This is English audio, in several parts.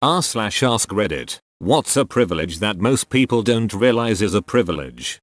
r/ask Reddit. What's a privilege that most people don't realize is a privilege?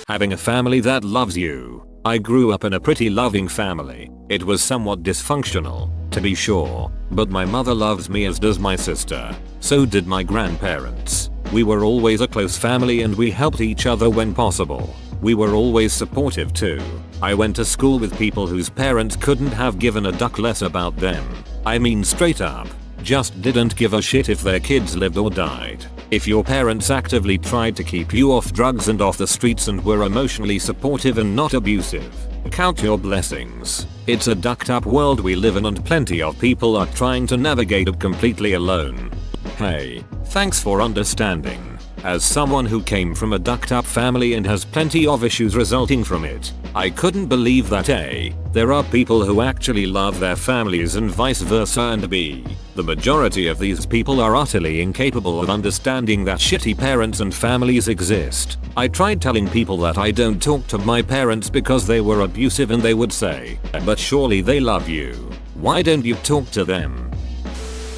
Having a family that loves you. I grew up in a pretty loving family. It was somewhat dysfunctional, to be sure, but my mother loves me as does my sister. So did my grandparents. We were always a close family and we helped each other when possible. We were always supportive too. I went to school with people whose parents couldn't have given a duck less about them. I mean straight up. Just didn't give a shit if their kids lived or died. If your parents actively tried to keep you off drugs and off the streets and were emotionally supportive and not abusive, count your blessings. It's a ducked up world we live in and plenty of people are trying to navigate it completely alone. Hey, thanks for understanding. As someone who came from a ducked up family and has plenty of issues resulting from it, I couldn't believe that A, there are people who actually love their families and vice versa, and B, the majority of these people are utterly incapable of understanding that shitty parents and families exist. I tried telling people that I don't talk to my parents because they were abusive and they would say, but surely they love you. Why don't you talk to them?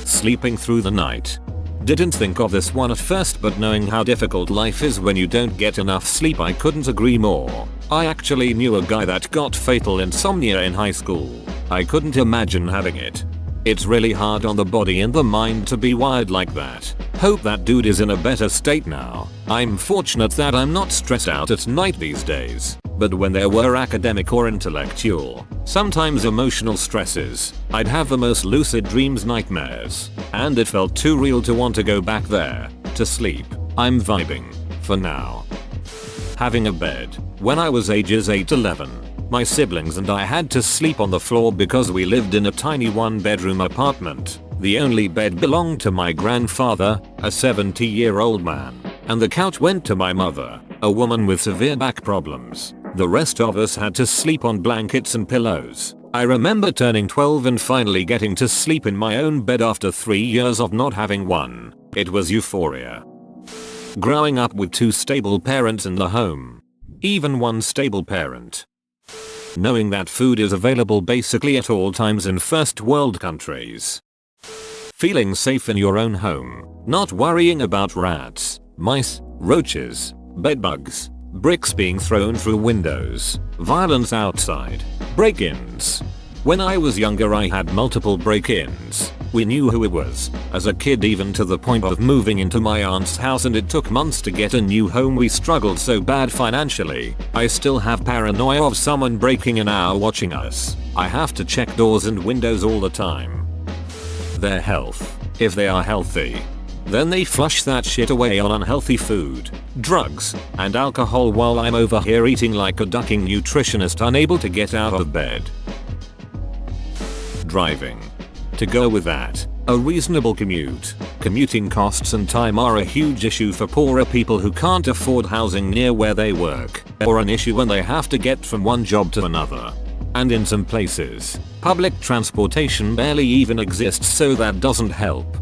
Sleeping through the night. Didn't think of this one at first, but knowing how difficult life is when you don't get enough sleep, I couldn't agree more. I actually knew a guy that got fatal insomnia in high school. I couldn't imagine having it. It's really hard on the body and the mind to be wired like that. Hope that dude is in a better state now. I'm fortunate that I'm not stressed out at night these days. But when there were academic or intellectual, sometimes emotional stresses, I'd have the most lucid dreams, nightmares, and it felt too real to want to go back there to sleep. I'm vibing for now. Having a bed. When I was ages 8-11, my siblings and I had to sleep on the floor because we lived in a tiny one-bedroom apartment. The only bed belonged to my grandfather, a 70-year-old man, and the couch went to my mother, a woman with severe back problems. The rest of us had to sleep on blankets and pillows. I remember turning 12 and finally getting to sleep in my own bed after 3 years of not having one. It was euphoria. Growing up with 2 stable parents in the home. Even one stable parent. Knowing that food is available basically at all times in first world countries. Feeling safe in your own home. Not worrying about rats, mice, roaches, bedbugs, bricks being thrown through windows, violence outside, break-ins. When I was younger I had multiple break-ins. We knew who it was, as a kid, even to the point of moving into my aunt's house, and it took months to get a new home. We struggled so bad financially. I still have paranoia of someone breaking in or watching us. I have to check doors and windows all the time. Their health. If they are healthy, then they flush that shit away on unhealthy food, drugs, and alcohol, while I'm over here eating like a ducking nutritionist unable to get out of bed. Driving. To go with that, a reasonable commute. Commuting costs and time are a huge issue for poorer people who can't afford housing near where they work, or an issue when they have to get from one job to another. And in some places, public transportation barely even exists, so that doesn't help.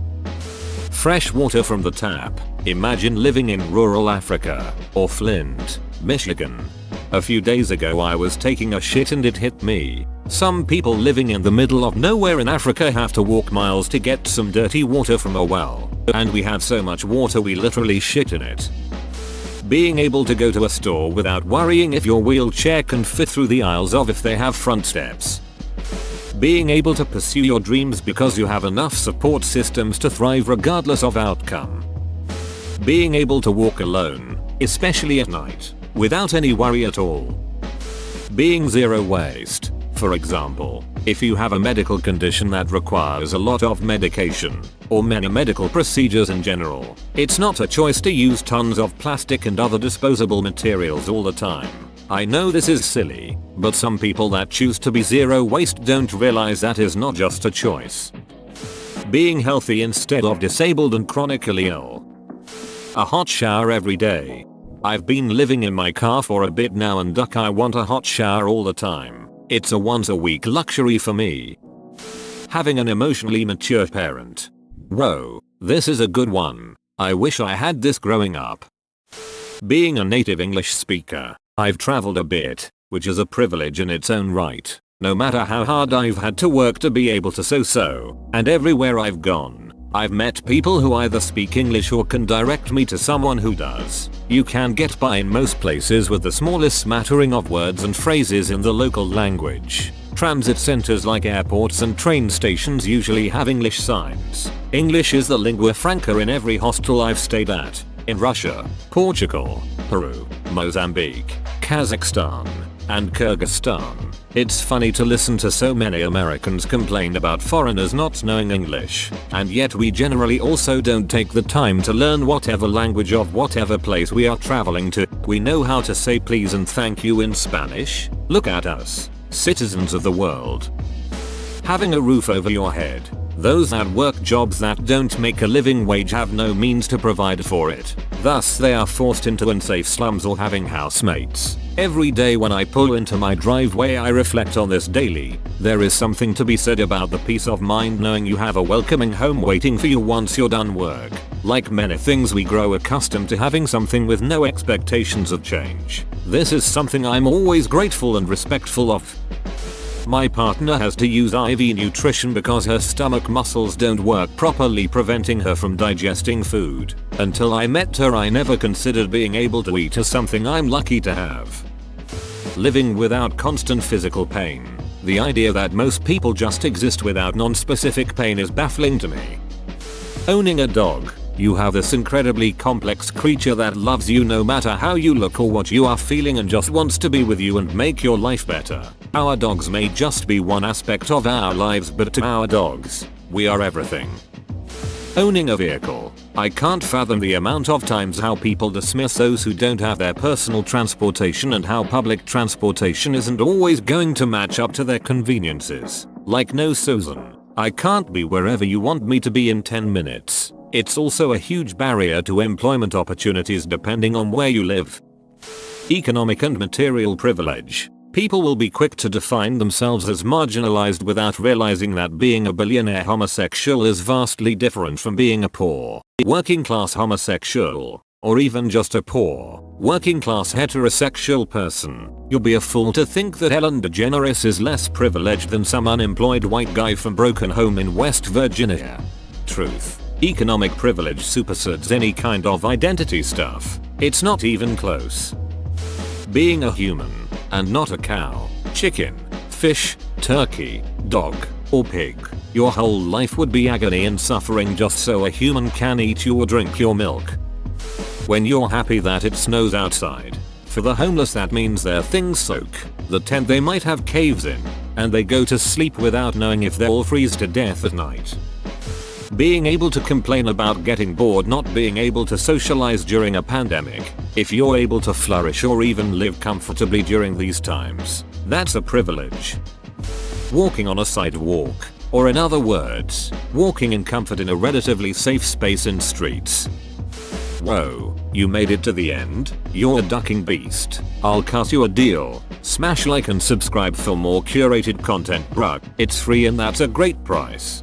Fresh water from the tap. Imagine living in rural Africa, or Flint, Michigan. A few days ago I was taking a shit and it hit me. Some people living in the middle of nowhere in Africa have to walk miles to get some dirty water from a well. And we have so much water we literally shit in it. Being able to go to a store without worrying if your wheelchair can fit through the aisles of if they have front steps. Being able to pursue your dreams because you have enough support systems to thrive regardless of outcome. Being able to walk alone, especially at night, without any worry at all. Being zero waste. For example, if you have a medical condition that requires a lot of medication, or many medical procedures in general, it's not a choice to use tons of plastic and other disposable materials all the time. I know this is silly, but some people that choose to be zero waste don't realize that is not just a choice. Being healthy instead of disabled and chronically ill. A hot shower every day. I've been living in my car for a bit now and I want a hot shower all the time. It's a once a week luxury for me. Having an emotionally mature parent. Whoa, this is a good one. I wish I had this growing up. Being a native English speaker. I've traveled a bit, which is a privilege in its own right. No matter how hard I've had to work to be able to and everywhere I've gone, I've met people who either speak English or can direct me to someone who does. You can get by in most places with the smallest smattering of words and phrases in the local language. Transit centers like airports and train stations usually have English signs. English is the lingua franca in every hostel I've stayed at. In Russia, Portugal, Peru, Mozambique, Kazakhstan, and Kyrgyzstan. It's funny to listen to so many Americans complain about foreigners not knowing English, and yet we generally also don't take the time to learn whatever language of whatever place we are traveling to. We know how to say please and thank you in Spanish. Look at us, citizens of the world. Having a roof over your head. Those that work jobs that don't make a living wage have no means to provide for it. Thus they are forced into unsafe slums or having housemates. Every day when I pull into my driveway I reflect on this daily. There is something to be said about the peace of mind knowing you have a welcoming home waiting for you once you're done work. Like many things we grow accustomed to having something with no expectations of change. This is something I'm always grateful and respectful of. My partner has to use IV nutrition because her stomach muscles don't work properly, preventing her from digesting food. Until I met her I never considered being able to eat as something I'm lucky to have. Living without constant physical pain. The idea that most people just exist without non-specific pain is baffling to me. Owning a dog. You have this incredibly complex creature that loves you no matter how you look or what you are feeling and just wants to be with you and make your life better. Our dogs may just be one aspect of our lives, but to our dogs, we are everything. Owning a vehicle. I can't fathom the amount of times how people dismiss those who don't have their personal transportation and how public transportation isn't always going to match up to their conveniences. Like no Susan, I can't be wherever you want me to be in 10 minutes. It's also a huge barrier to employment opportunities depending on where you live. Economic and material privilege. People will be quick to define themselves as marginalized without realizing that being a billionaire homosexual is vastly different from being a poor, working class homosexual, or even just a poor, working class heterosexual person. You'll be a fool to think that Ellen DeGeneres is less privileged than some unemployed white guy from broken home in West Virginia. Truth. Economic privilege supersedes any kind of identity stuff. It's not even close. Being a human, and not a cow, chicken, fish, turkey, dog, or pig, your whole life would be agony and suffering just so a human can eat you or drink your milk. When you're happy that it snows outside. For the homeless that means their things soak, the tent they might have caves in, and they go to sleep without knowing if they'll freeze to death at night. Being able to complain about getting bored, not being able to socialize during a pandemic. If you're able to flourish or even live comfortably during these times, that's a privilege. Walking on a sidewalk, or in other words, walking in comfort in a relatively safe space in streets. Whoa, you made it to the end? You're a ducking beast. I'll cut you a deal. Smash like and subscribe for more curated content, bruh. It's free and that's a great price.